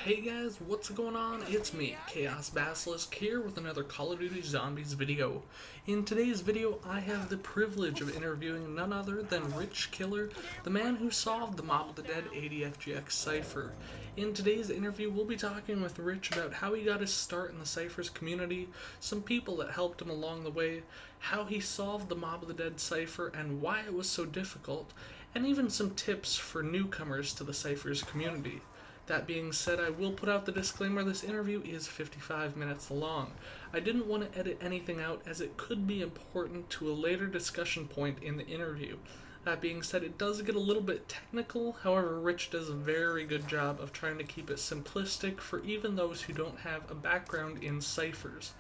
Hey guys, what's going on? It's me, ChaosBasilisk, here with another Call of Duty Zombies video. In today's video, I have the privilege of interviewing none other than RichKiller, the man who solved the Mob of the Dead ADFGX Cipher. In today's interview, we'll be talking with Rich about how he got his start in the Cipher's community, some people that helped him along the way, how he solved the Mob of the Dead Cipher and why it was so difficult, and even some tips for newcomers to the Cipher's community. That being said, I will put out the disclaimer this interview is 55 minutes long. I didn't want to edit anything out as it could be important to a later discussion point in the interview. That being said, it does get a little bit technical, however, Rich does a very good job of trying to keep it simplistic for even those who don't have a background in ciphers.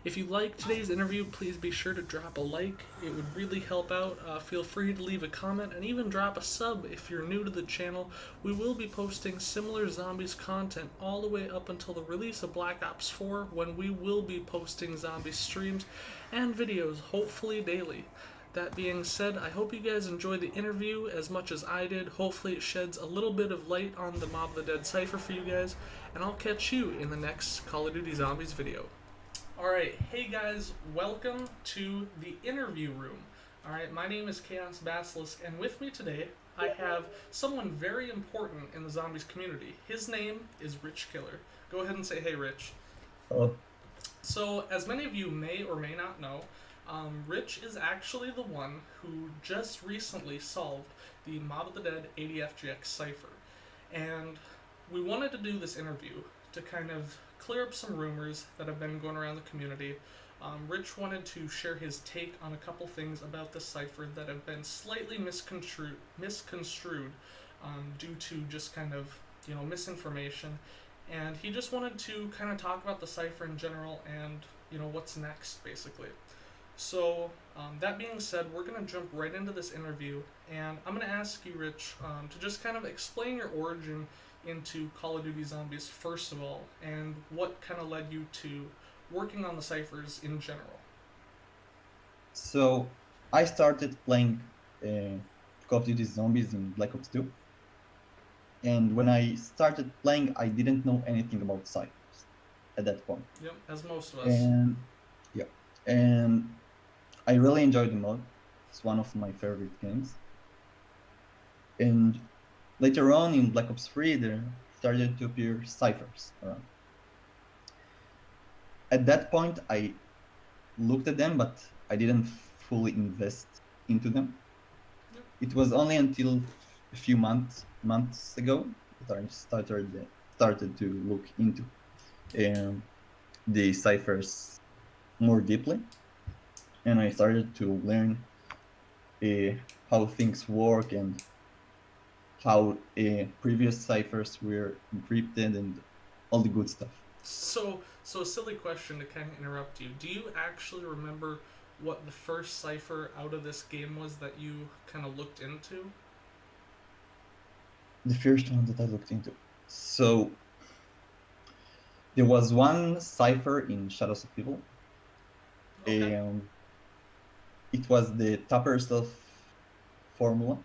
If you like today's interview, please be sure to drop a like. It would really help out. Feel free to leave a comment and even drop a sub if you're new to the channel. We will be posting similar Zombies content all the way up until the release of Black Ops 4, when we will be posting Zombies streams and videos, hopefully daily. That being said, I hope you guys enjoyed the interview as much as I did. Hopefully it sheds a little bit of light on the Mob of the Dead Cipher for you guys, and I'll catch you in the next Call of Duty Zombies video. Alright, hey guys, welcome to the interview room. Alright, my name is ChaosBasilisk, and with me today I have someone very important in the Zombies community. His name is RichKiller. Go ahead and say hey, Rich. Hello. So, as many of you may or may not know, Rich is actually the one who just recently solved the Mob of the Dead ADFGX Cipher. And we wanted to do this interview to kind of clear up some rumors that have been going around the community. Rich wanted to share his take on a couple things about the cipher that have been slightly misconstrued due to just kind of, misinformation. And he just wanted to kind of talk about the cipher in general and, what's next, basically. So, that being said, we're going to jump right into this interview, and I'm going to ask you, Rich, to just kind of explain your origin into Call of Duty Zombies first of all, and what kind of led you to working on the ciphers in general. So I started playing Call of Duty Zombies in Black Ops 2, and when I started playing, I didn't know anything about ciphers at that point. Yep, as most of us. And yeah, and I really enjoyed the mod. It's one of my favorite games. And later on in Black Ops 3, there started to appear ciphers around. At that point, I looked at them, but I didn't fully invest into them. Yep. It was only until a few months ago that I started to look into the ciphers more deeply, and I started to learn how things work and how previous ciphers were encrypted and all the good stuff. So a silly question to kind of interrupt you. Do you actually remember what the first cipher out of this game was that you kind of looked into? The first one that I looked into. So there was one cipher in Shadows of Evil. Okay. It was the top yourself formula.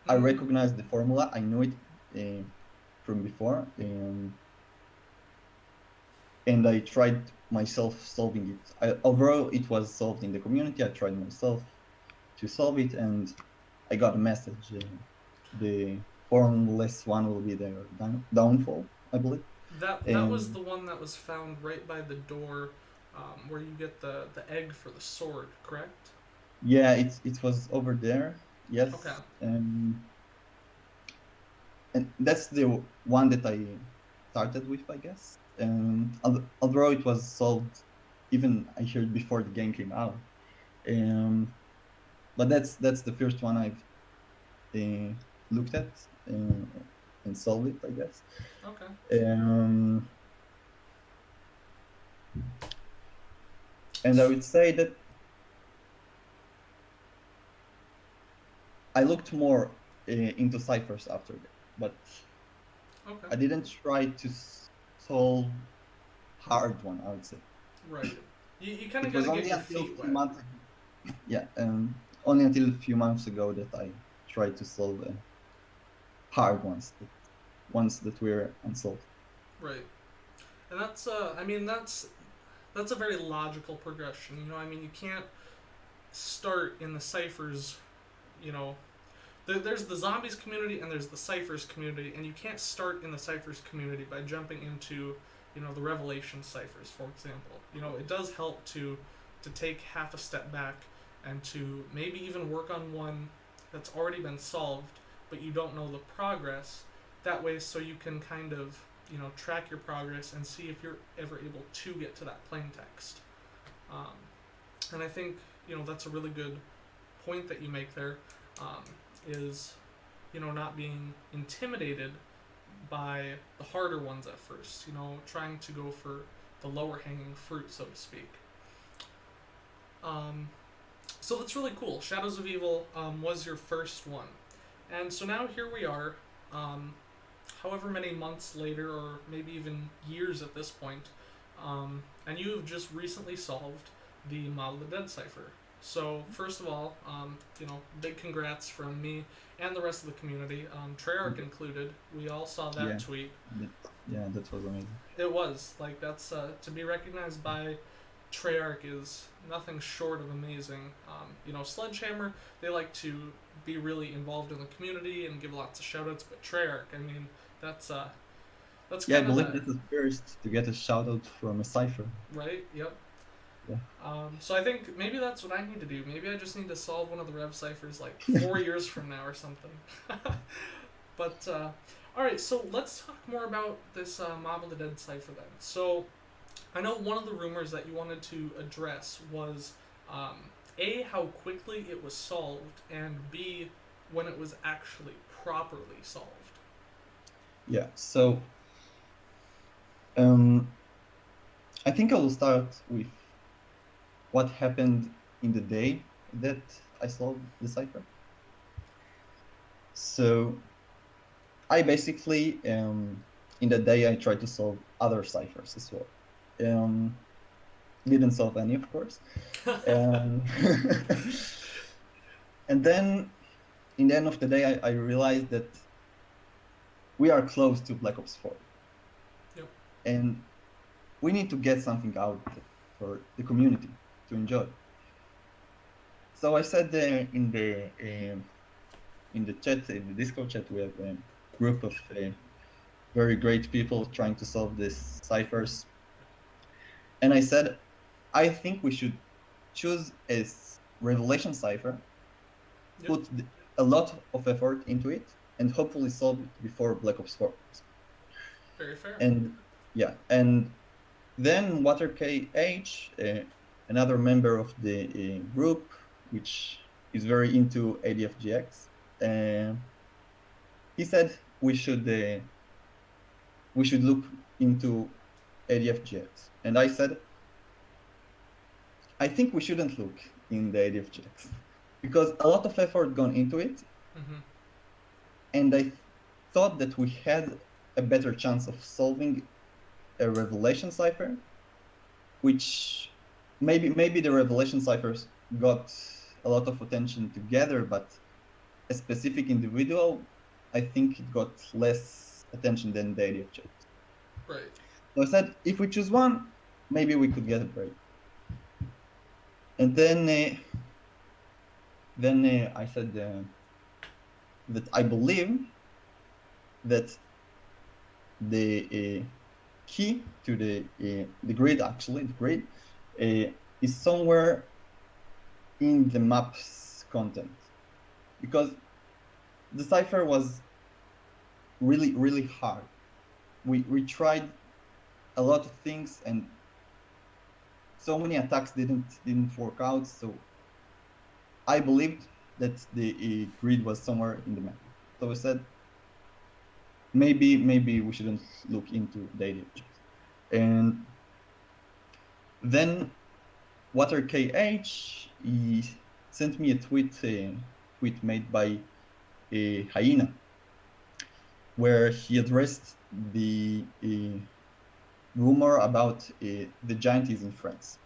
I recognized the formula. I knew it from before, and I tried myself solving it. Overall, it was solved in the community. I tried myself to solve it, and I got a message. The formless one will be their downfall, I believe. That was the one that was found right by the door, where you get the egg for the sword, correct? Yeah, it was over there. Yes. Okay. And that's the one that I started with, I guess. And although it was solved, even I heard before the game came out. But that's the first one I've looked at and solved it, I guess. Okay. And I would say that I looked more into ciphers after that, but Okay. I didn't try to solve hard one, I would say. Right. You kind of It was got to only get your until a feet few wet. months. Yeah, only until a few months ago that I tried to solve hard ones that were unsolved. Right. And I mean, that's a very logical progression. You know, I mean, you can't start in the ciphers. You know, there's the zombies community and there's the ciphers community, and you can't start in the ciphers community by jumping into, you know, the revelation ciphers, for example. You know, it does help to take half a step back and to maybe even work on one that's already been solved, but you don't know the progress. That way, so you can kind of, you know, track your progress and see if you're ever able to get to that plain text. Um, and I think, you know, that's a really good point that you make there. Um, is, you know, not being intimidated by the harder ones at first. You know, trying to go for the lower hanging fruit, so to speak. Um, so that's really cool. Shadows of Evil was your first one, and so now here we are. Um, However many months later, or maybe even years at this point, and you have just recently solved the Model of the Dead cipher. So first of all, you know, big congrats from me and the rest of the community, Treyarch included. We all saw that Yeah, tweet. that, yeah, that was amazing. It was like that's to be recognized by Treyarch is nothing short of amazing. You know, Sledgehammer, they like to be really involved in the community and give lots of shoutouts, but Treyarch, I mean, that's uh, that's Yeah, I kind of believe the that's the first to get a shout out from a cipher. right. Yep. Yeah. So I think maybe that's what I need to do. Maybe I just need to solve one of the Rev ciphers like 4 years from now or something. But all right, so let's talk more about this Mob of the Dead cipher then. So I know one of the rumors that you wanted to address was um, A, how quickly it was solved, and B, when it was actually properly solved. Yeah. So um, I think I will start with what happened in the day that I solved the cipher. So I basically, in the day, I tried to solve other ciphers as well. Um, didn't solve any, of course. Um, and then, in the end of the day, I realized that we are close to Black Ops 4. Yep. And we need to get something out for the community to enjoy. So I said in the chat, in the Discord chat, we have a group of very great people trying to solve these ciphers. And I said, I think we should choose a revelation cipher, Yep. put a lot of effort into it, and hopefully solve it before Black Ops 4. Very fair. And yeah, and then Water KH, another member of the group, which is very into ADFGX, he said we should look into ADFGX, and I said I think we shouldn't look in the ADFGX because a lot of effort gone into it, Mm-hmm. and I thought that we had a better chance of solving a revelation cipher, which maybe the revelation ciphers got a lot of attention together, but a specific individual, I think it got less attention than the ADFGX. Right. So I said, if we choose one, maybe we could get a break. And then I said that I believe that the key to the grid, actually, the grid, is somewhere in the map's content, because the cipher was really hard. We tried a lot of things, and so many attacks didn't work out. So I believed that the grid was somewhere in the map. So I said, maybe we shouldn't look into data objects. And then Water KH, he sent me a tweet made by a Hyena, where he addressed the rumor about the giant is in France.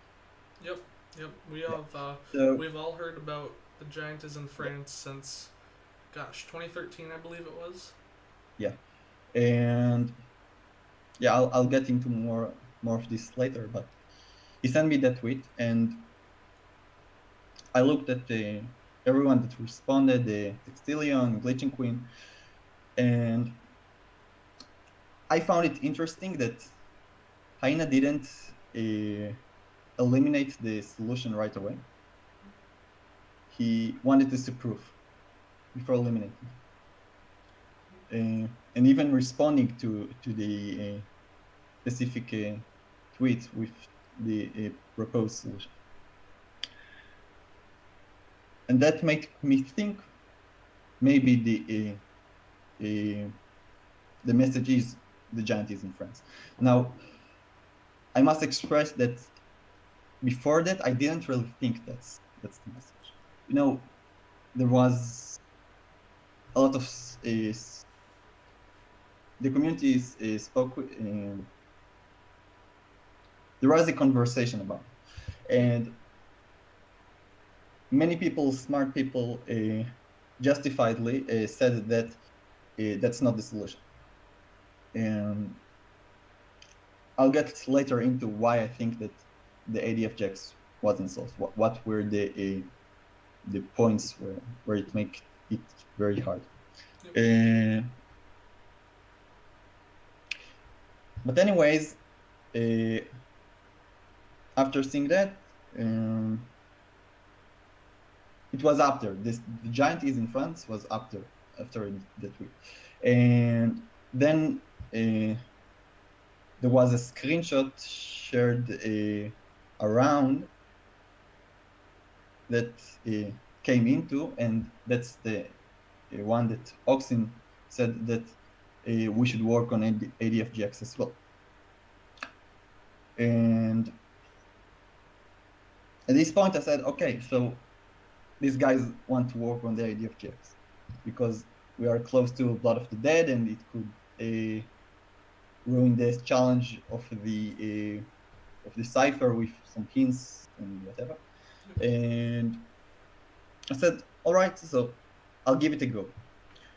Yep. Yep. Yeah. So We've all heard about the giant is in France since, gosh, 2013, I believe it was. yeah, and yeah, I'll get into more of this later, but he sent me that tweet, and I looked at everyone that responded, the Textilion, Glitching Queen, and I found it interesting that Hyena didn't eliminate the solution right away. He wanted to see proof before eliminating, and even responding to the specific tweet with the proposed solution. And that made me think maybe the message is the giant is in France. Now, I must express that before that, I didn't really think that's the message. You know, there was a lot of the community spoke. There was a conversation about it, and many people, smart people, justifiedly said that that's not the solution. And I'll get later into why I think that the ADFGX wasn't solved. What were the points where it make it very hard. But anyways, after seeing that, it was after this. The giant is in France was after that week, and then there was a screenshot shared around that came into, and that's the one that Oxin said that we should work on ADFGX as well. And at this point, I said, okay, so these guys want to work on the ADFGX because we are close to Blood of the Dead, and it could ruin this challenge of the Cipher with some hints and whatever. And I said, all right, so I'll give it a go.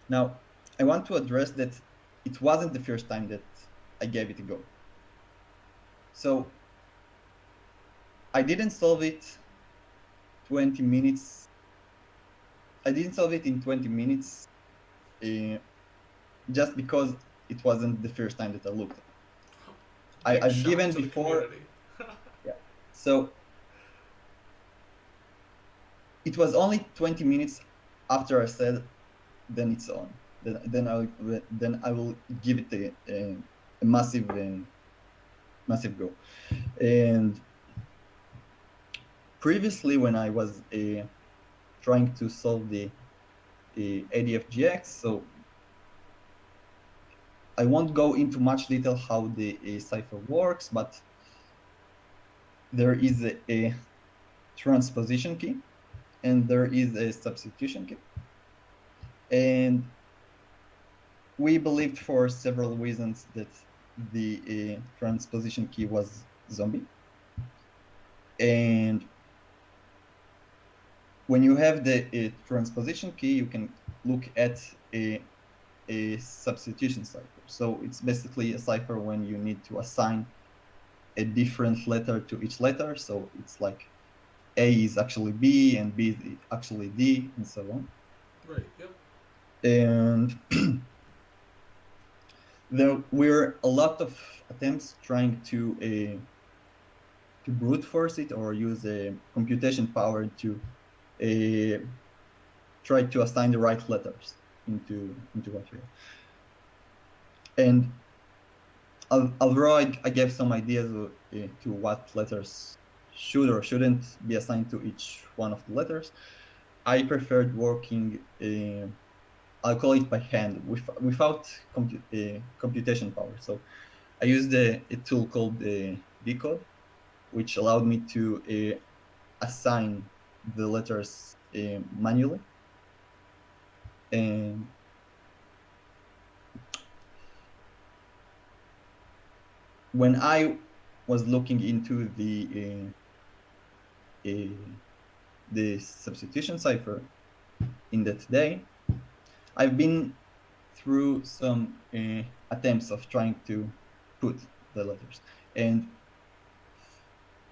Now, I want to address that it wasn't the first time that I gave it a go. So I didn't solve it 20 minutes. I didn't solve it in 20 minutes just because it wasn't the first time that I looked at it. I've given before. Yeah. So it was only 20 minutes after I said, then it's on. Then I will give it a massive go. And previously, when I was trying to solve the ADFGX, so I won't go into much detail how the Cipher works, but there is a transposition key and there is a substitution key. And we believed for several reasons that the transposition key was zombie. And when you have the transposition key, you can look at a substitution cipher. So it's basically a cipher when you need to assign a different letter to each letter. So it's like A is actually B and B is actually D and so on. Right, yep. And there were a lot of attempts trying to brute force it or use a computation power to try to assign the right letters into what we have. And although I gave some ideas to what letters should or shouldn't be assigned to each one of the letters, I preferred working, I'll call it by hand, without computation power. So I used a tool called Decode, which allowed me to assign the letters manually. And when I was looking into the substitution cipher in that day, I've been through some attempts of trying to put the letters. And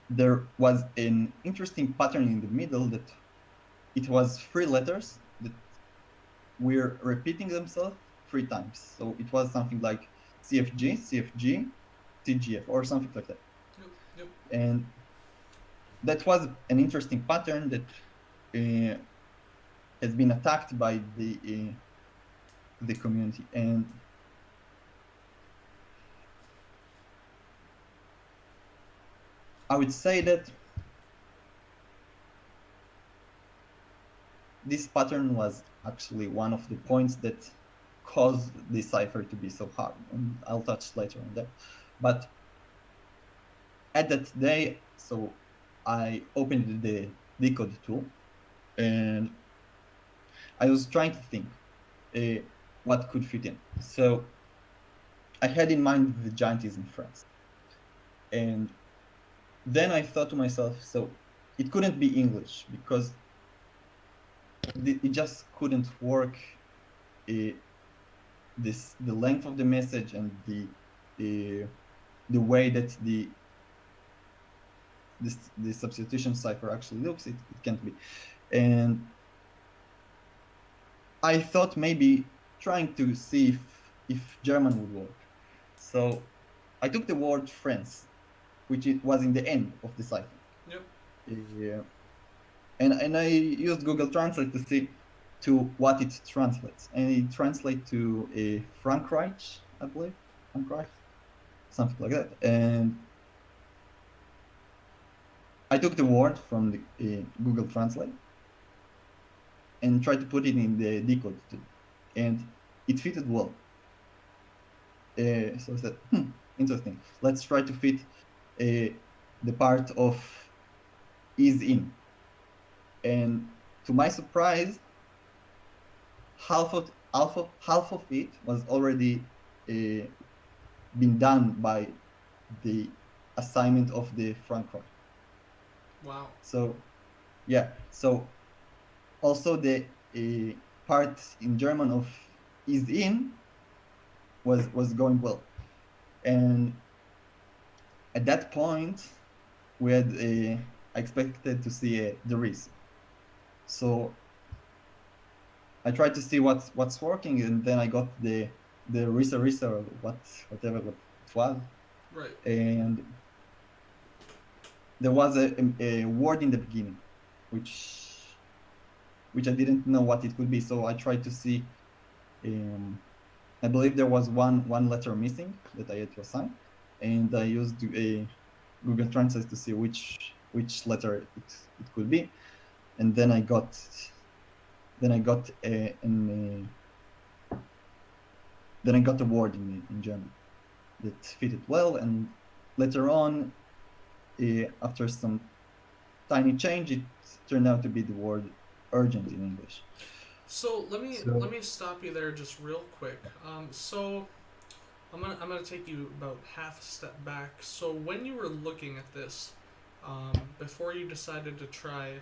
there was an interesting pattern in the middle that it was three letters that were repeating themselves three times. So it was something like CFG, CFG, TGF, or something like that. Yep. Yep. And that was an interesting pattern that has been attacked by the community. And I would say that this pattern was actually one of the points that caused the cipher to be so hard. And I'll touch later on that. But at that day, so I opened the decode tool and I was trying to think what could fit in. So I had in mind the giant is in France. And then I thought to myself, so it couldn't be English because it just couldn't work. The length of the message and the way that the substitution cipher actually looks, it can't be. And I thought maybe trying to see if German would work. So I took the word France, which it was in the end of the cipher. Yep. And I used Google Translate to see to what it translates. And it translates to a Frankreich, I believe. Frankreich, something like that. And I took the word from the Google Translate and tried to put it in the decode too. And it fitted well. So I said, interesting. Let's try to fit the part of is in. And to my surprise, half of it was already been done by the assignment of the Frankreich. Wow. So yeah, so also the part in German of is in was going well. And at that point, we had I expected to see there is. So I tried to see what's working, and then I got the Risa or whatever it was. Right. And there was a word in the beginning, which I didn't know what it could be. So I tried to see. I believe there was one letter missing that I had to assign, and I used a Google Translate to see which letter it could be, and then I got a word in German that fitted well, and later on, after some tiny change, it turned out to be the word urgent in English. So let me stop you there just real quick. So I'm gonna take you about half a step back. So when you were looking at this, before you decided to try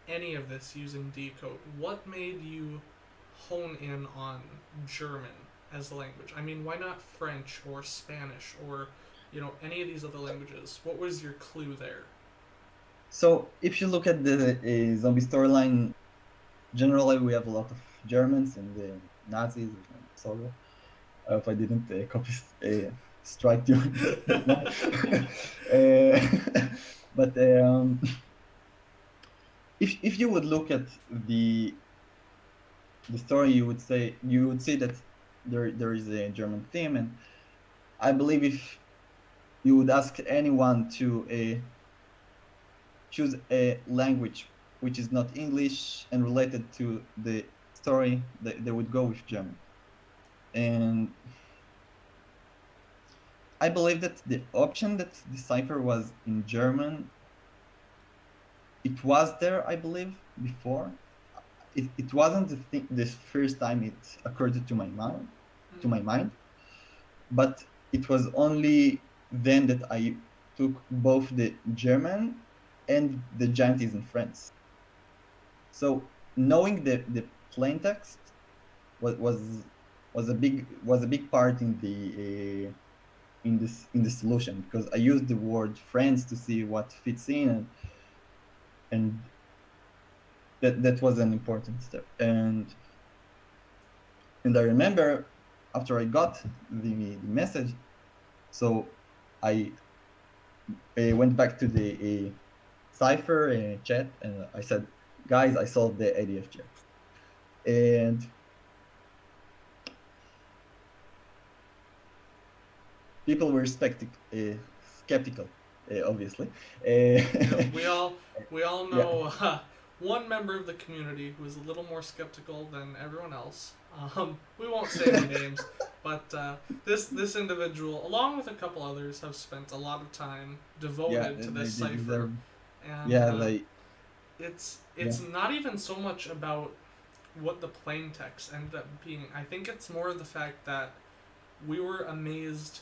any of this using decode, what made you hone in on German as a language? I mean, why not French or Spanish or any of these other languages? What was your clue there? So if you look at the zombie storyline, generally we have a lot of Germans and the Nazis. Sorry, I hope I didn't copy strike you. But if you would look at the story, you would see that there is a German theme, and I believe if you would ask anyone to choose a language which is not English and related to the story, they would go with German. And I believe that the option that the cipher was in German, it was there, I believe, before. It wasn't the first time it occurred to my mind, but it was only then that I took both the German and the giant is in France. So knowing the plain text was a big part in in the solution, because I used the word friends to see what fits in, and that was an important step. And I remember after I got the message, so I went back to the Cipher chat, and I said, guys, I solved the ADFGX. And people were skeptical, obviously. Yeah, we all Yeah, know one member of the community who is a little more skeptical than everyone else. We won't say any names, but this individual, along with a couple others, have spent a lot of time yeah, devoted to this they cipher, deserve. and Yeah, they, yeah, it's not even so much about what the plain text ended up being. I think it's more the fact that we were amazed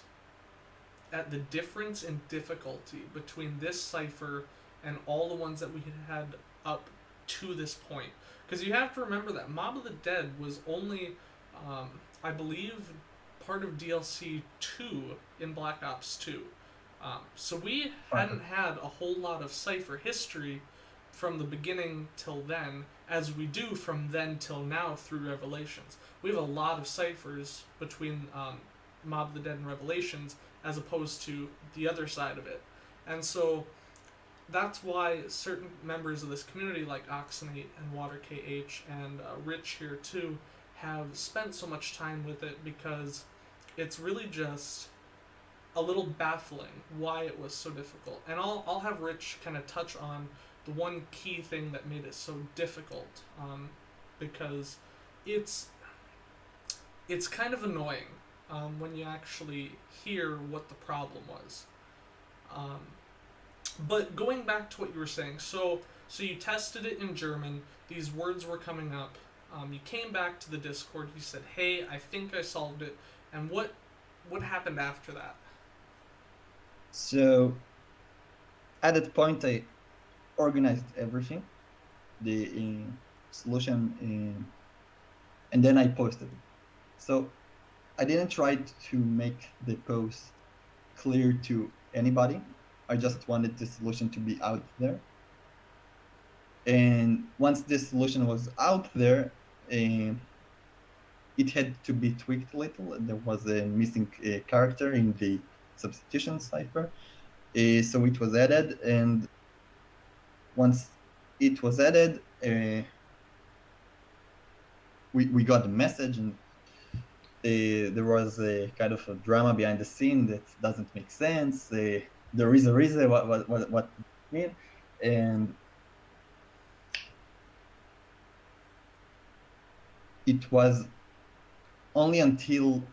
at the difference in difficulty between this cipher and all the ones that we had had up to this point. Because you have to remember that Mob of the Dead was only, I believe, part of DLC 2 in Black Ops 2. So we hadn't had a whole lot of cipher history from the beginning till then, as we do from then till now through Revelations. We have a lot of ciphers between Mob of the Dead and Revelations, as opposed to the other side of it. And so that's why certain members of this community, like Oxenate and WaterKH and Rich here too, have spent so much time with it, because it's really just a little baffling why it was so difficult. And I'll have Rich kind of touch on the one key thing that made it so difficult, because it's it's kind of annoying when you actually hear what the problem was. Um, but going back to what you were saying, so you tested it in German. These words were coming up. You came back to the Discord. You said, "Hey, I think I solved it." And what happened after that? so at that point, I organized everything, the solution, and then I posted it. So I didn't try to make the post clear to anybody. I just wanted the solution to be out there. And once this solution was out there, it had to be tweaked a little. There was a missing character in the substitution cipher. So it was added. And once it was added, we got the message, and there was a kind of a drama behind the scene that doesn't make sense. There is a reason what it mean, and it was only until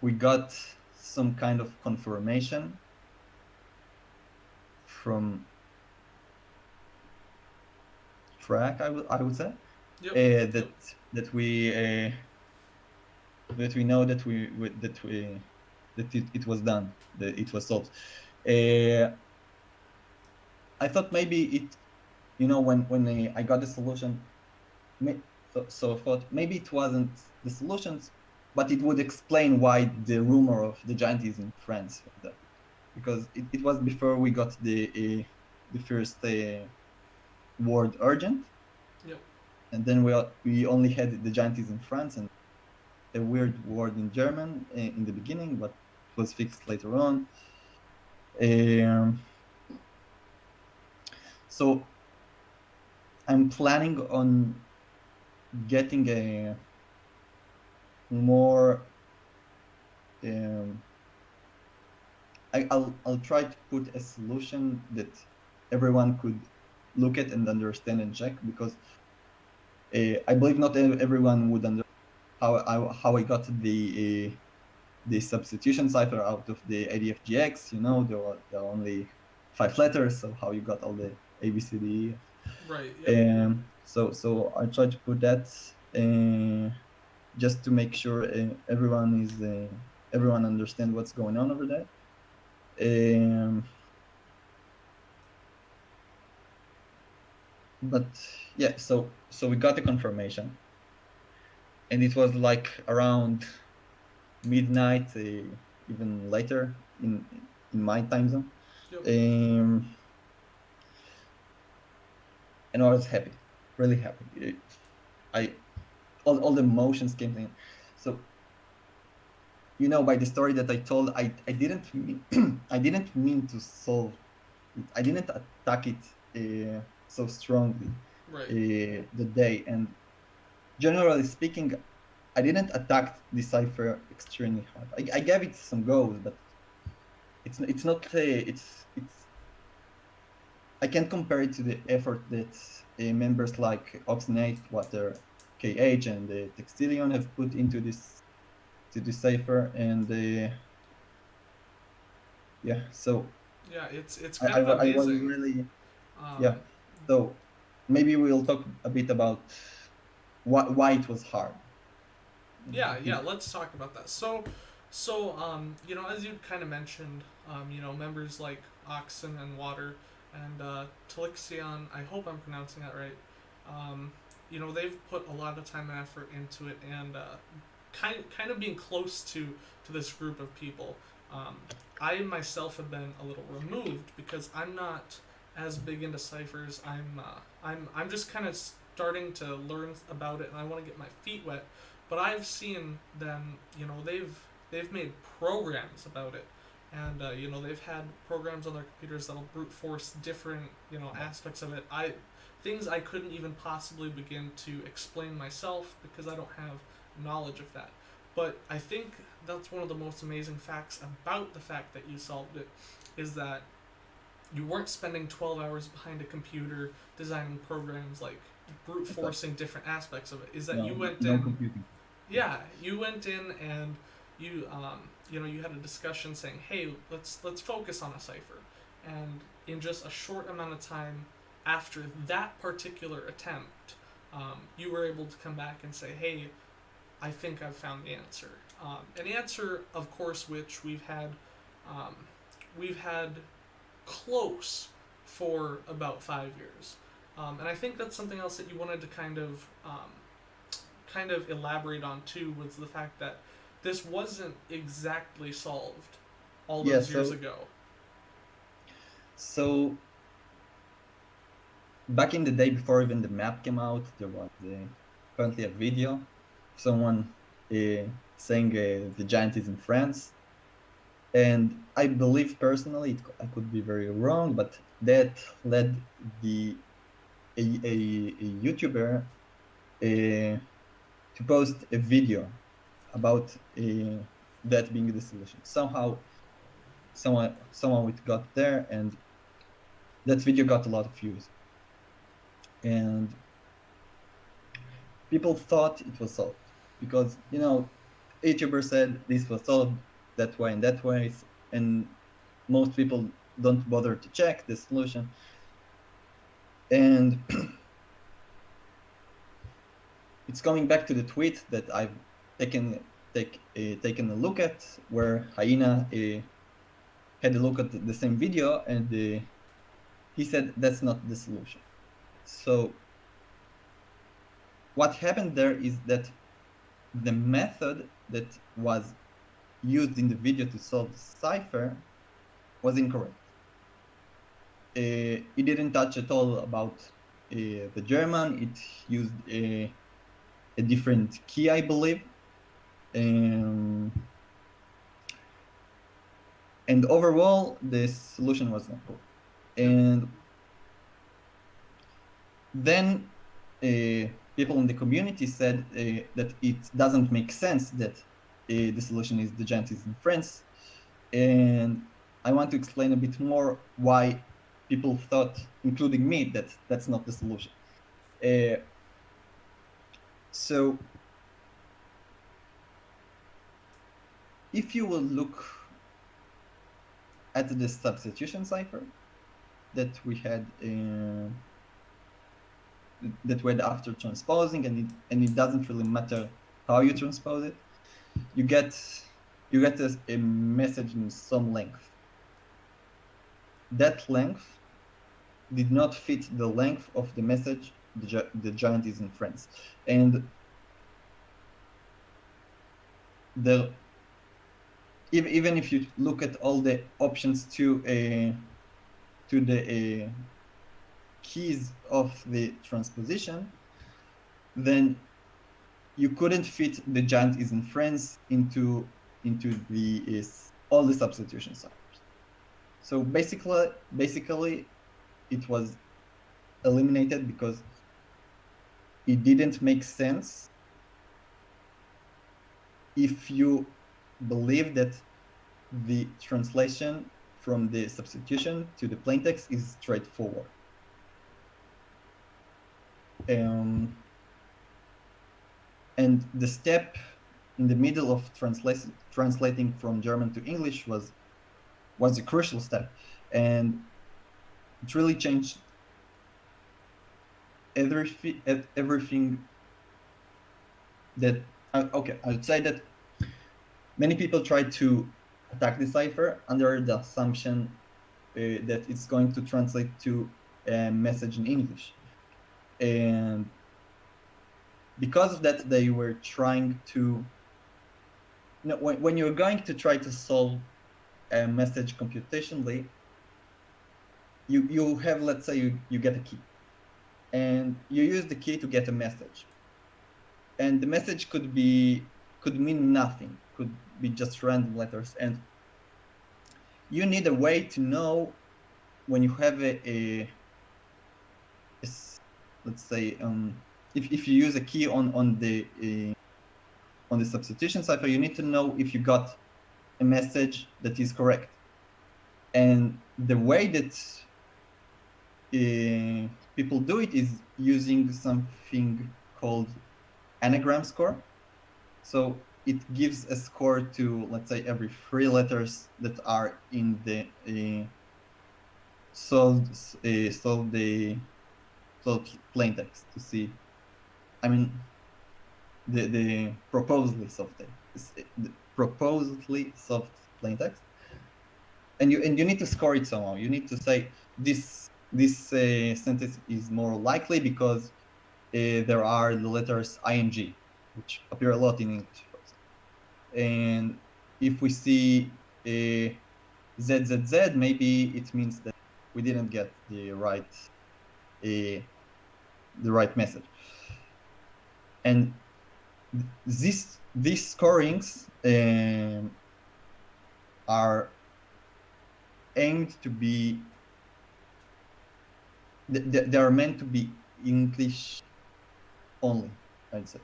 we got some kind of confirmation from track, I would say, Yep. that that we that we know that it was done, that it was solved. I thought maybe it, when I got the solution, so I thought maybe it wasn't the solutions, but it would explain why the rumor of the giant is in France, because it was before we got the first word urgent, Yep. and then we only had the giant is in France and a weird word in German in the beginning, but it was fixed later on. So I'm planning on getting a more. I'll try to put a solution that everyone could look at and understand and check, because I believe not everyone would understand how I got the substitution cipher out of the ADFGX. There are only 5 letters, so how you got all the A, B, C, D, E. Right. Yep. So I try to put that just to make sure everyone understand what's going on over there. But yeah, so we got the confirmation, and it was like around midnight even later in my time zone. Yep. Um, and I was happy, really happy. I all the emotions came in. So by the story that I told, I didn't mean I didn't mean to solve it. I didn't attack it so strongly Right. the day. And generally speaking, I didn't attack the Cipher extremely hard. I gave it some goals, but it's not it's I can't compare it to the effort that members like Oxnate, Water, KH, and Textilion have put into this to the Cipher. And yeah, so Yeah, it's I, kind I, of I was amazing. really, yeah. Um, So maybe we'll talk a bit about why it was hard. yeah, If yeah. Let's talk about that. As you kind of mentioned, members like Oxen and Water and Talixion. I hope I'm pronouncing that right. Um, they've put a lot of time and effort into it, and kind of being close to this group of people. Um, I myself have been a little removed because I'm not as big into ciphers. I'm just kind of starting to learn about it, and I want to get my feet wet. But I've seen them. They've made programs about it, and they've had programs on their computers that'll brute force different aspects of it. Things I couldn't even possibly begin to explain myself because I don't have knowledge of that. But I think that's one of the most amazing facts about the fact that you solved it is that you weren't spending 12 hours behind a computer designing programs like brute exactly. forcing different aspects of it. Is that No, you went no in, computing. Yeah. yeah, you went in and you had a discussion saying, "Hey, let's focus on a cipher." And in just a short amount of time after that particular attempt, you were able to come back and say, "Hey, I think I've found the answer." An answer, of course, which um, we've had close for about 5 years, and I think that's something else that you wanted to kind of elaborate on too, was the fact that this wasn't exactly solved all Yeah. those years So ago. so back in the day, before even the map came out, there was apparently a video of someone saying the giant is in France. And I believe personally, I could be very wrong, but that led a YouTuber to post a video about that being the solution. Somehow it got there, and that video got a lot of views. And people thought it was solved because YouTuber said this was solved that way and that way, and most people don't bother to check the solution. And it's coming back to the tweet that I've taken a look at, where Hyena had a look at the same video, and he said that's not the solution. So what happened there is that the method that was used in the video to solve the cipher was incorrect. It didn't touch at all about the German. It used a different key, I believe. Um, and overall, the solution was not correct. Yep. And then people in the community said that it doesn't make sense that the solution is the giant is in France. And I want to explain a bit more why people thought, including me, that that's not the solution. Uh, so if you will look at the substitution cipher that we had that we had after transposing, and it doesn't really matter how you transpose it, you get a message in some length. That length did not fit the length of the message the giant is in France. And the even if you look at all the options to the keys of the transposition, then you couldn't fit the giant is in France into the all the substitution ciphers. So basically, it was eliminated because it didn't make sense if you believe that the translation from the substitution to the plaintext is straightforward. And the step in the middle of translating from German to English was a crucial step, and it really changed everything that okay, I would say that many people try to attack the cipher under the assumption that it's going to translate to a message in English, and because of that they were trying to, you know, when you're going to try to solve a message computationally, you have, let's say you get a key and you use the key to get a message, and the message could mean nothing, could be just random letters, and you need a way to know when you have let's say if you use a key on the substitution cipher, you need to know if you got a message that is correct. And the way that people do it is using something called anagram score. So it gives a score to, let's say, every 3 letters that are in the solved plain text to see. I mean, the proposedly solved plain text, and you need to score it somehow. You need to say this sentence is more likely because there are the letters ing, which appear a lot in English, for example. And if we see ZZZ, maybe it means that we didn't get the right message. And these scorings are aimed to be, they are meant to be English only, I'd say.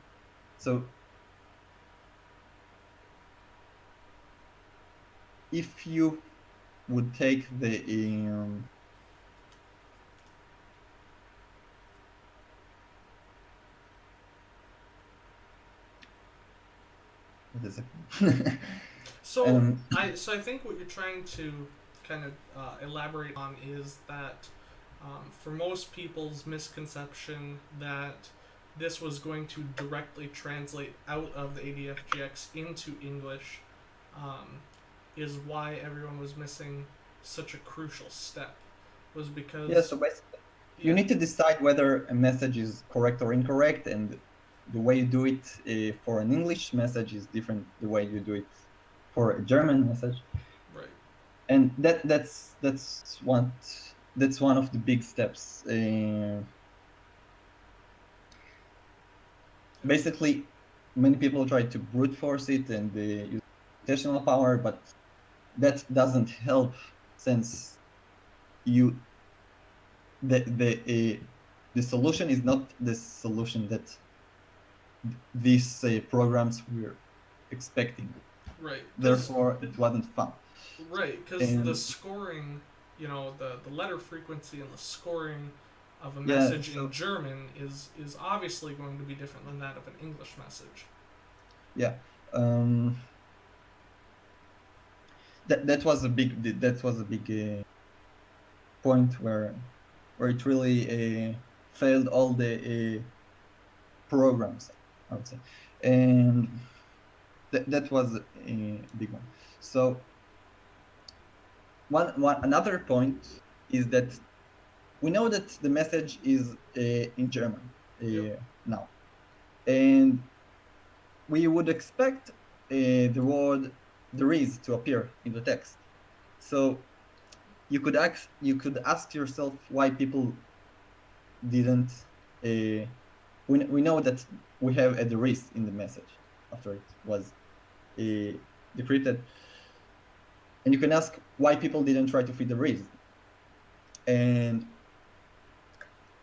So if you would take the So I think what you're trying to kind of elaborate on is that for most people's misconception that this was going to directly translate out of the ADFGX into English is why everyone was missing such a crucial step. Was because yeah, so basically you need to decide whether a message is correct or incorrect, and the way you do it for an English message is different the way you do it for a German message. Right. And that's one of the big steps. Basically, many people try to brute force it and use computational power, but that doesn't help, since the solution is not the solution that these programs were expecting. Right. Therefore, it wasn't fun. Right, because the scoring, the letter frequency and the scoring of a message in German is obviously going to be different than that of an English message. Yeah. That was a big point where it really failed all the programs, I would say, and that was a big one. So another point is that we know that the message is in German now, and we would expect the word there is to appear in the text. So you could ask yourself why people didn't. We know that we have a there is in the message after it was decrypted, and you can ask why people didn't try to fit the is. And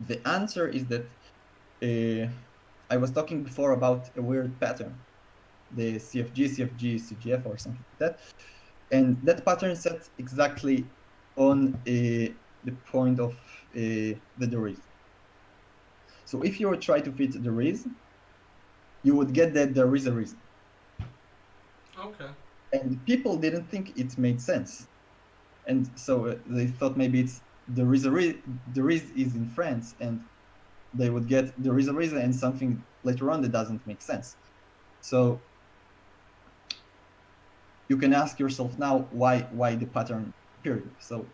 the answer is that I was talking before about a weird pattern, the CFG, CFG, CGF, or something like that. And that pattern sets exactly on the point of the there is. So if you would try to fit there is, you would get that there is a reason. Okay. And people didn't think it made sense. And so they thought maybe it's there is there is in France, and they would get there is a reason and something later on that doesn't make sense. So you can ask yourself now why the pattern appeared. So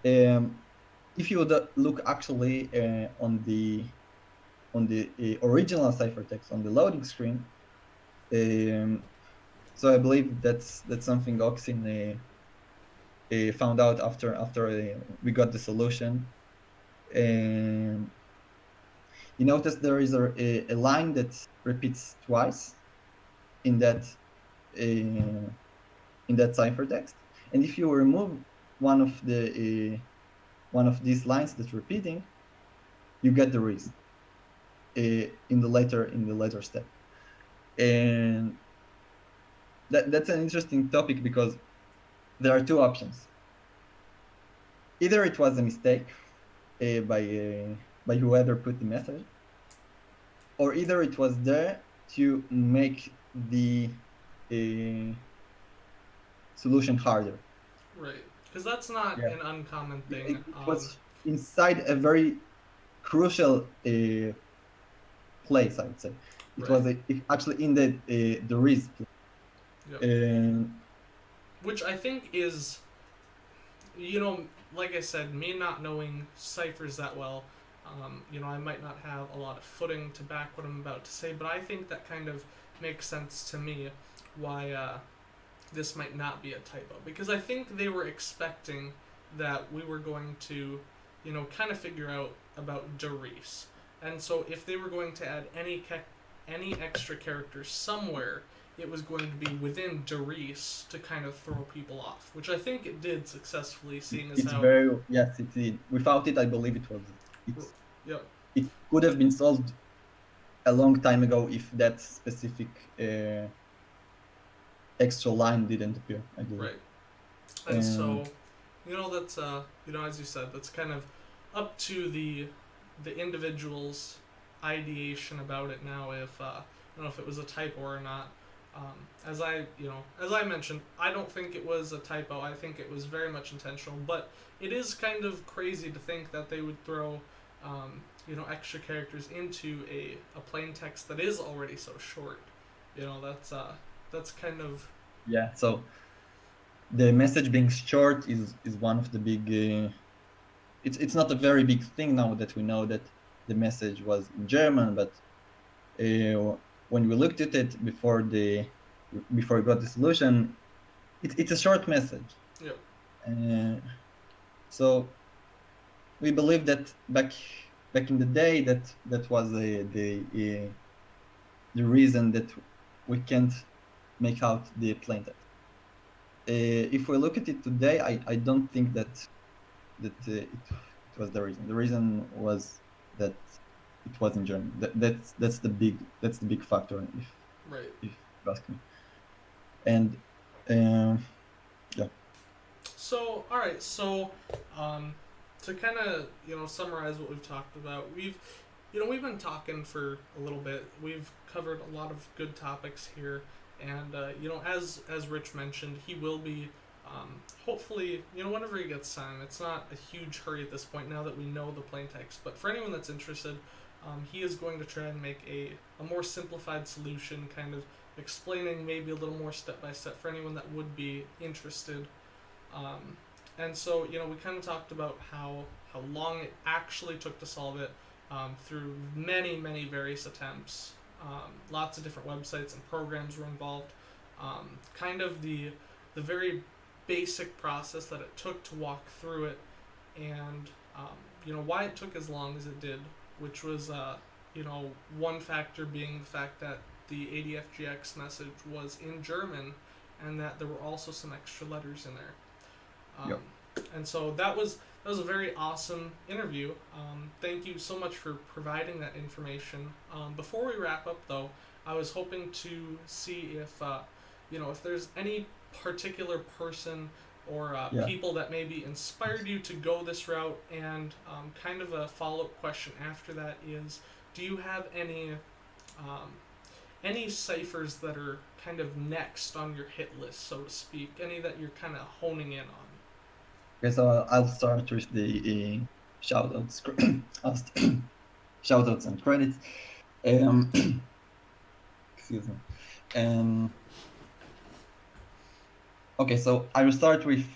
if you would look actually on the original ciphertext on the loading screen, so I believe that's something Oxin found out after we got the solution. And you notice there is a line that repeats twice in that in that ciphertext, and if you remove one of these lines that's repeating, you get the reason in the later step. And that's an interesting topic because there are two options. Either it was a mistake by whoever put the message, or either it was there to make the uh, solution harder. Right. Because that's not Yeah, an uncommon thing. it was inside a very crucial place, I would say. It Right. was actually in the risk. Yep. And Which I think is, you know, like I said, me not knowing ciphers that well, I might not have a lot of footing to back what I'm about to say, but I think that kind of makes sense to me why this might not be a typo. Because I think they were expecting that we were going to, kind of figure out about Doris. And so if they were going to add any extra characters somewhere, it was going to be within Doris to kind of throw people off, which I think it did successfully, seeing as it's how. very, yes, it did. Without it, I believe it's Yep. it could have been solved a long time ago if that specific extra line didn't appear, I believe. Right. And so, that's as you said, that's kind of up to the individual's ideation about it now. If I don't know if it was a typo or not. As I mentioned, I don't think it was a typo. I think it was very much intentional. But it is kind of crazy to think that they would throw, extra characters into a plain text that is already so short. That's kind of. Yeah. So the message being short is one of the big. It's not a very big thing now that we know that the message was in German, but when we looked at it before we got the solution, it's a short message. Yep. So we believe that back in the day that was the reason that we can't make out the plain text. If we look at it today, I don't think that it was the reason. The reason was that it was in German. That's the big factor Right. if you ask me. And yeah. So, all right. So, to kind of summarize what we've talked about, we've been talking for a little bit. We've covered a lot of good topics here, and as Rich mentioned, he will be. Hopefully, whenever he gets time, it's not a huge hurry at this point now that we know the plain text. But for anyone that's interested, he is going to try and make a more simplified solution, kind of explaining maybe a little more step by step for anyone that would be interested. And so, we kind of talked about how long it actually took to solve it through many, many various attempts. Lots of different websites and programs were involved. kind of the very basic process that it took to walk through it, and why it took as long as it did, which was one factor being the fact that the ADFGX message was in German, and that there were also some extra letters in there. Yep. And so that was a very awesome interview. Thank you so much for providing that information. Before we wrap up, though, I was hoping to see if if there's any particular person or people that maybe inspired you to go this route. And kind of a follow-up question after that is, do you have any ciphers that are kind of next on your hit list, so to speak? Any that you're kind of honing in on? Okay, so I'll start with the shoutouts, shoutouts and credits. Excuse me. Okay, so I will start with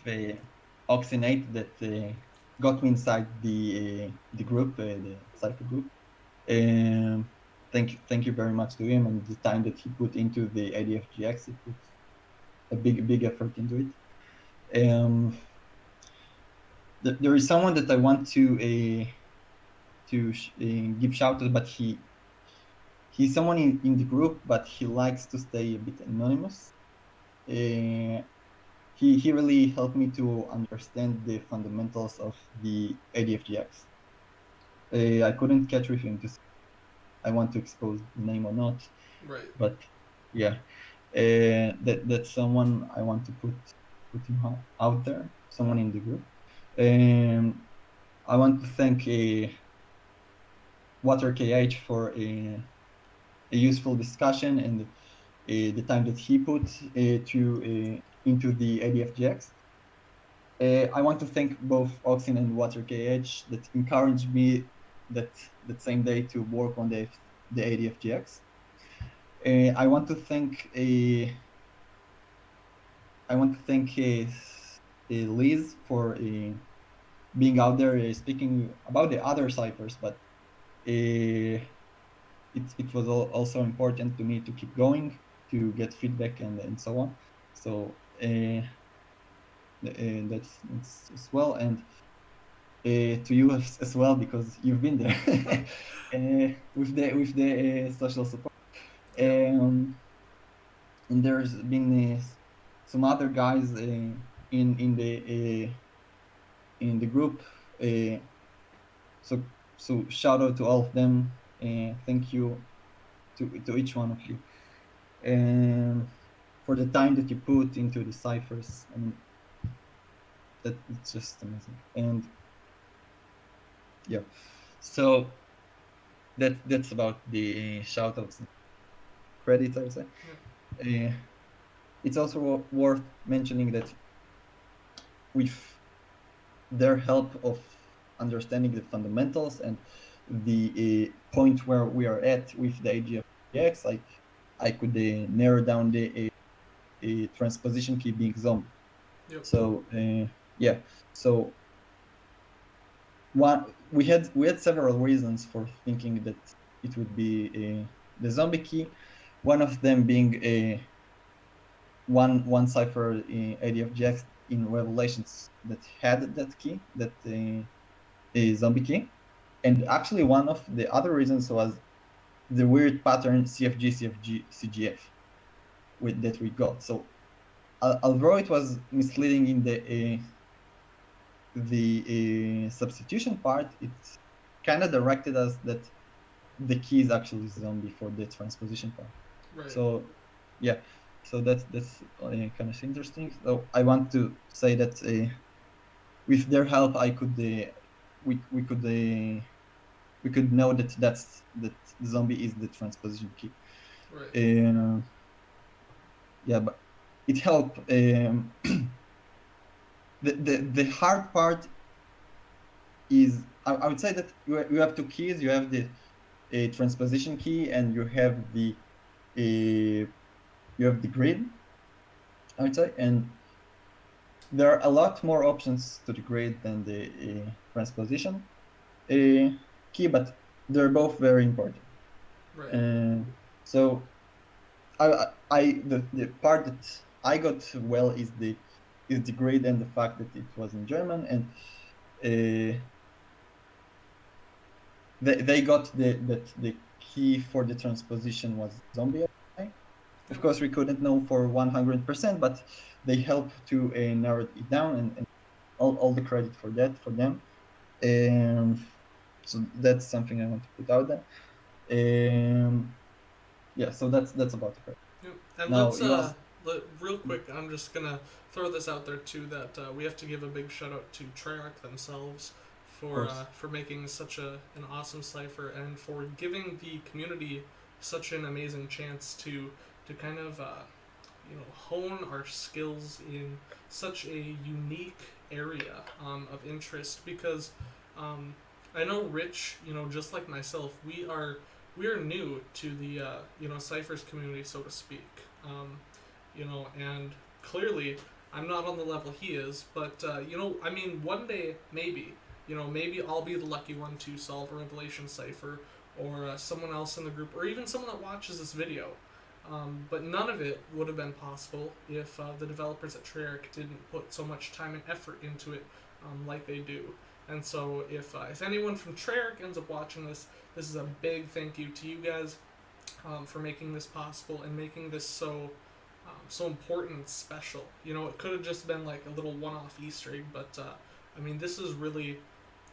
Oxinate that got me inside the group, the Cipher group. Thank you very much to him, and the time that he put into the ADFGX. He put a big effort into it. There is someone that I want to give shout out, but he's someone in the group, but he likes to stay a bit anonymous. He really helped me to understand the fundamentals of the ADFGX. I couldn't catch with him to see I want to expose the name or not. Right. But yeah, that's someone I want to put him out there, someone in the group. I want to thank WaterKH for a useful discussion and the time that he put into the ADFGX. I want to thank both Oxin and WaterKH that encouraged me that same day to work on the ADFGX. I want to thank Liz for being out there speaking about the other ciphers, but it was also important to me to keep going, to get feedback and so on. So that's as well, and to you as well, because you've been there with the social support. And there's been some other guys in the group. So shout out to all of them. Thank you to each one of you, and for the time that you put into the ciphers. I mean, it's just amazing. And yeah, so that's about the shout outs and credits, I would say. Yeah. It's also worth mentioning that with their help of understanding the fundamentals and the point where we are at with the ADFGX, like I could narrow down the transposition key being zombie. Yep. So yeah, so we had several reasons for thinking that it would be the zombie key. One of them being one cipher in ADFGX in Revelations that had that key, that a zombie key. And actually one of the other reasons was the weird pattern CFG CGF that we got. So although it was misleading in the substitution part, it kind of directed us that the key is actually zombie for the transposition part. Right. So yeah, so that's kind of interesting. So I want to say that with their help, I could we could know that that zombie is the transposition key. Right. Yeah, but it helped. The hard part is I would say that you have two keys. You have the transposition key and you have the grid, I would say, and there are a lot more options to the grid than the transposition key, but they're both very important. Right. So I the part that I got well is the grade and the fact that it was in German, and they got that the key for the transposition was zombie AI. Of course, we couldn't know for 100%, but they helped to narrow it down, and all the credit for that for them. So that's something I want to put out there. Yeah, so that's about the credit. Yep. And Now let's you asked. real quick. I'm just gonna throw this out there too that we have to give a big shout out to Treyarch themselves Of course. for making such an awesome cipher and for giving the community such an amazing chance to kind of hone our skills in such a unique area of interest because I know Rich, just like myself, we are new to the ciphers community, so to speak. And clearly I'm not on the level he is, but I mean, one day maybe, maybe I'll be the lucky one to solve a revelation cipher, or someone else in the group, or even someone that watches this video. But none of it would have been possible if the developers at Treyarch didn't put so much time and effort into it like they do. And so if anyone from Treyarch ends up watching this, this is a big thank you to you guys for making this possible and making this so important and special. It could have just been like a little one-off Easter egg, but I mean, this is really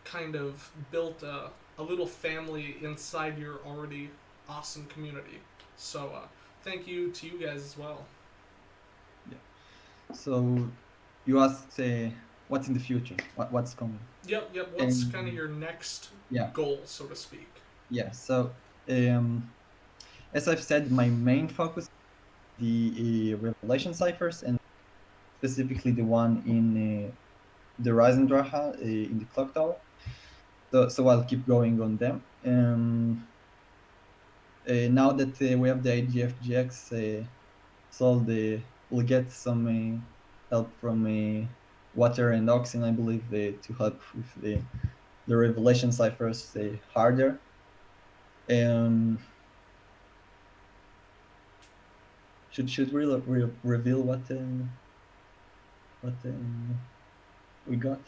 kind of built a little family inside your already awesome community. So thank you to you guys as well. Yeah. So you asked what's in the future, what's coming. Yep. What's kind of your next goal, so to speak? Yeah. So as I've said, my main focus is the revelation ciphers, and specifically the one in the Reisendrache in the clock tower. So I'll keep going on them. Now that we have the ADFGX solved, we'll get some help from water and oxygen, I believe, to help with the revelation ciphers harder. Should we reveal what we got?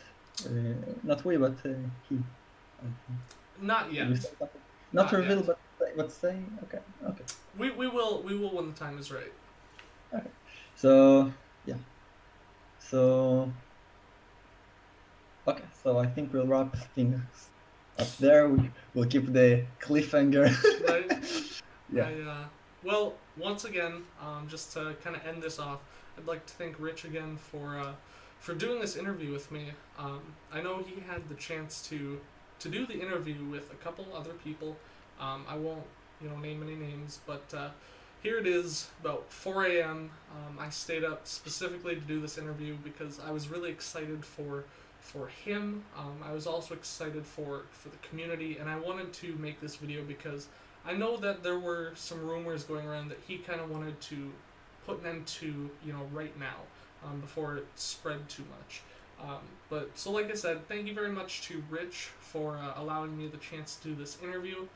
Not we, but he. Not yet. Not reveal, yet. but say. Okay. We will when the time is right. Okay. So yeah. So okay. So I think we'll wrap things up there. We'll keep the cliffhanger. Right. Yeah. Well, once again, just to kind of end this off, I'd like to thank Rich again for doing this interview with me. I know he had the chance to do the interview with a couple other people. I won't name any names, but here it is, about 4 a.m. I stayed up specifically to do this interview because I was really excited for him. I was also excited for the community, and I wanted to make this video because I know that there were some rumors going around that he kind of wanted to put an end to, right now, before it spread too much. But so like I said, thank you very much to Rich for allowing me the chance to do this interview.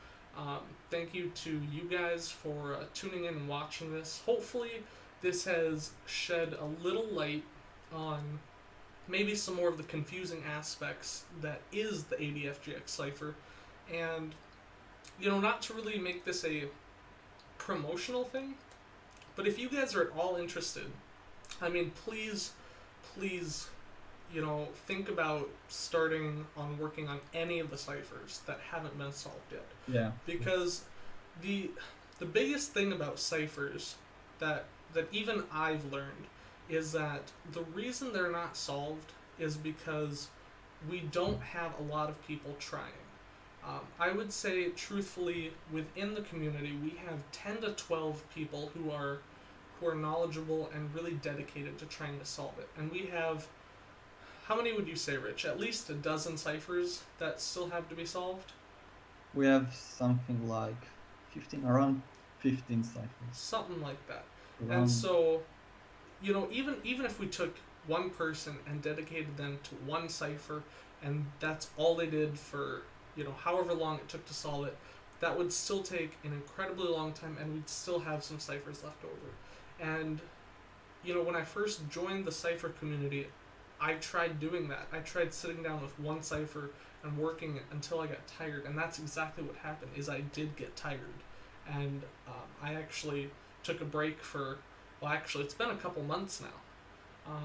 Thank you to you guys for tuning in and watching this. Hopefully this has shed a little light on maybe some more of the confusing aspects that is the ADFGX cipher, and not to really make this a promotional thing, but if you guys are at all interested, I mean, please, think about starting on working on any of the ciphers that haven't been solved yet. Yeah. Because the biggest thing about ciphers that even I've learned is that the reason they're not solved is because we don't have a lot of people trying. I would say, truthfully, within the community, we have 10 to 12 people who are knowledgeable and really dedicated to trying to solve it. And we have, how many would you say, Rich? At least a dozen ciphers that still have to be solved? We have something like 15, around 15 ciphers. Something like that. And so, even if we took one person and dedicated them to one cipher, and that's all they did for however long it took to solve it, that would still take an incredibly long time, and we'd still have some ciphers left over. And when I first joined the Cipher community, I tried doing that. I tried sitting down with one cipher and working it until I got tired, and that's exactly what happened. Is I did get tired, and I actually took a break for. Well, actually, it's been a couple months now.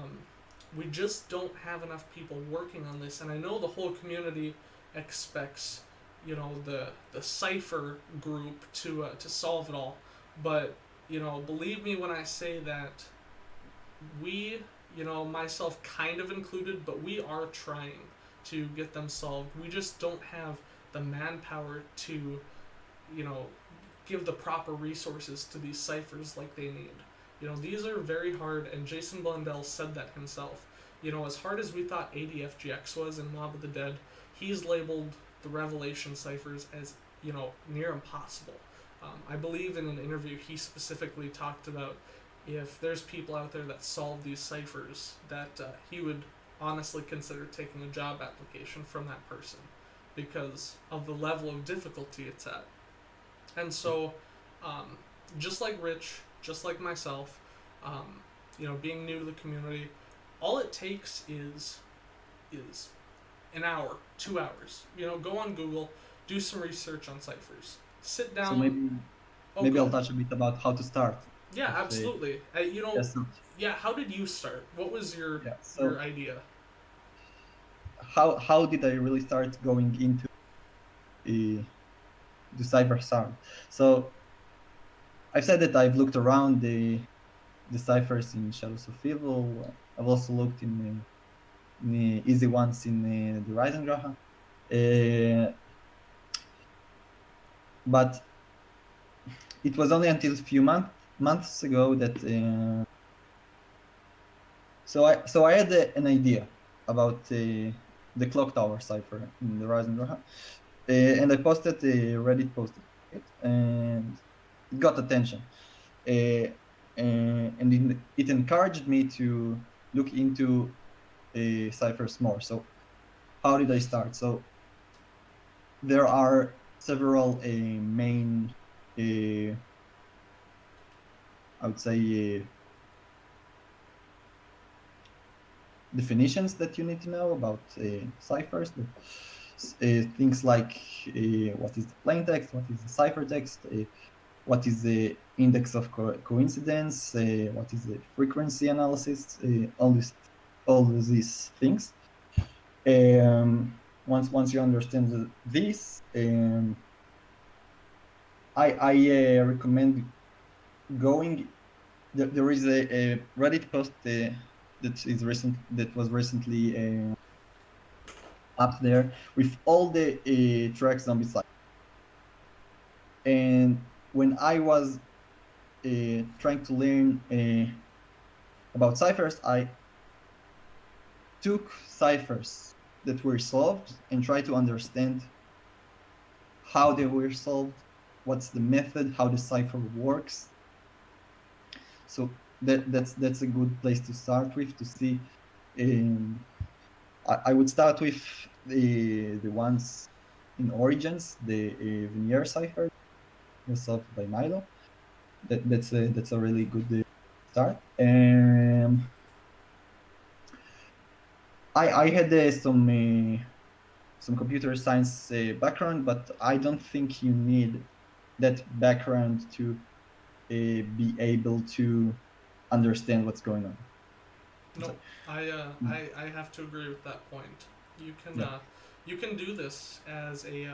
We just don't have enough people working on this, and I know the whole community expects, the cipher group to solve it all, but believe me when I say that we, myself kind of included, but we are trying to get them solved. We just don't have the manpower to, you know, give the proper resources to these ciphers like they need. These are very hard, and Jason Blundell said that himself. As hard as we thought ADFGX was in Mob of the Dead, he's labeled the Revelation ciphers as, near impossible. I believe in an interview he specifically talked about if there's people out there that solve these ciphers, that he would honestly consider taking a job application from that person because of the level of difficulty it's at. And so, just like Rich, just like myself, being new to the community, all it takes is an hour, 2 hours. Go on Google, do some research on ciphers, sit down. So maybe I'll touch a bit about how to start. Yeah, absolutely. Yes. Yeah. How did you start? What was your idea? How did I really start going into the Cipher start? So I've said that I've looked around the ciphers in Shadows of Evil. I've also looked in the easy ones in the Rising Graha. But it was only until a few months ago that so I had an idea about the clock tower cipher in the Rising Graha, and I posted a Reddit post it, and it got attention, and it encouraged me to look into ciphers more. So how did I start? So there are several main, I would say, definitions that you need to know about ciphers. Things like what is the plain text, what is the ciphertext, what is the index of coincidence, what is the frequency analysis, all these things. Once you understand this, I recommend going. There is a Reddit post that was recently up there with all the track zombie sites. And when I was trying to learn about ciphers, I took ciphers that were solved and tried to understand how they were solved, what's the method, how the cipher works. So that's a good place to start with, to see. I would start with the ones in Origins, the Veneer cipher was solved by Milo. That's a really good start. I had some computer science background, but I don't think you need that background to be able to understand what's going on. No, I have to agree with that point. You can do this as a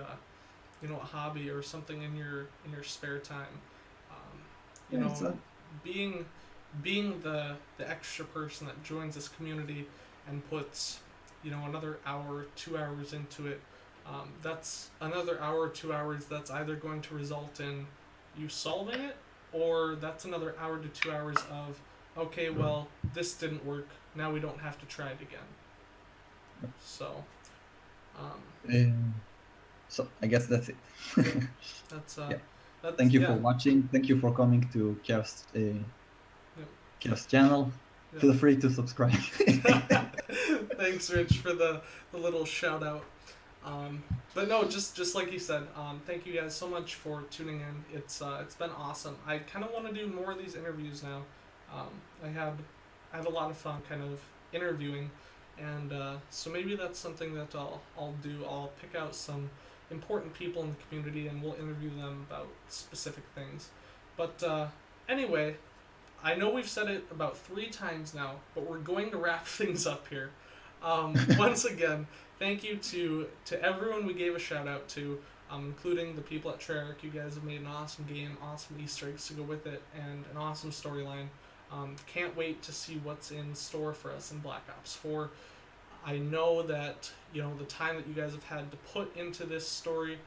a hobby or something in your spare time. Being the extra person that joins this community and puts another hour, 2 hours into it. That's another hour, 2 hours. That's either going to result in you solving it, or that's another hour to 2 hours of okay, well, this didn't work. Now we don't have to try it again. So, so I guess that's it. that's Thank you for watching. Thank you for coming to Chaos channel. Yeah. Feel free to subscribe. Thanks, Rich, for the little shout out. But no, just like you said, thank you guys so much for tuning in. It's been awesome. I kind of want to do more of these interviews now. I had a lot of fun kind of interviewing, and so maybe that's something that I'll do. I'll pick out some important people in the community and we'll interview them about specific things. But anyway, I know we've said it about 3 times now, but we're going to wrap things up here. Once again, thank you to everyone we gave a shout out to, including the people at Treyarch. You guys have made an awesome game, awesome Easter eggs to go with it, and an awesome storyline. Can't wait to see what's in store for us in Black Ops 4. I know that, you know, the time that you guys have had to put into this story,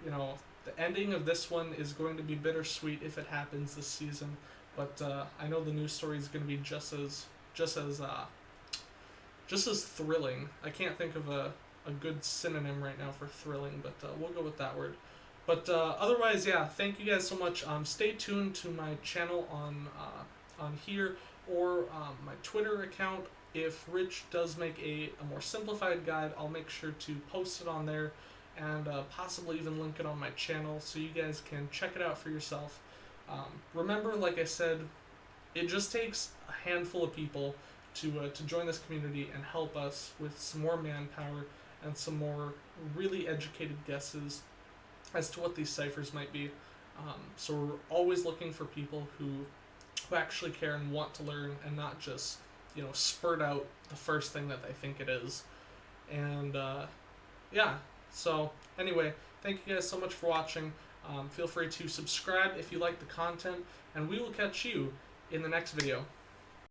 you know, the ending of this one is going to be bittersweet if it happens this season, but I know the new story is going to be just as thrilling. I can't think of a good synonym right now for thrilling, but we'll go with that word. But otherwise, yeah, thank you guys so much. Stay tuned to my channel on here or my Twitter account. If Rich does make a more simplified guide, I'll make sure to post it on there and possibly even link it on my channel so you guys can check it out for yourself. Remember, like I said, it just takes a handful of people to join this community and help us with some more manpower and some more really educated guesses as to what these ciphers might be. So we're always looking for people who actually care and want to learn and not just, you know, spurt out the first thing that they think it is. And yeah, so anyway, thank you guys so much for watching. Feel free to subscribe if you like the content, and we will catch you in the next video.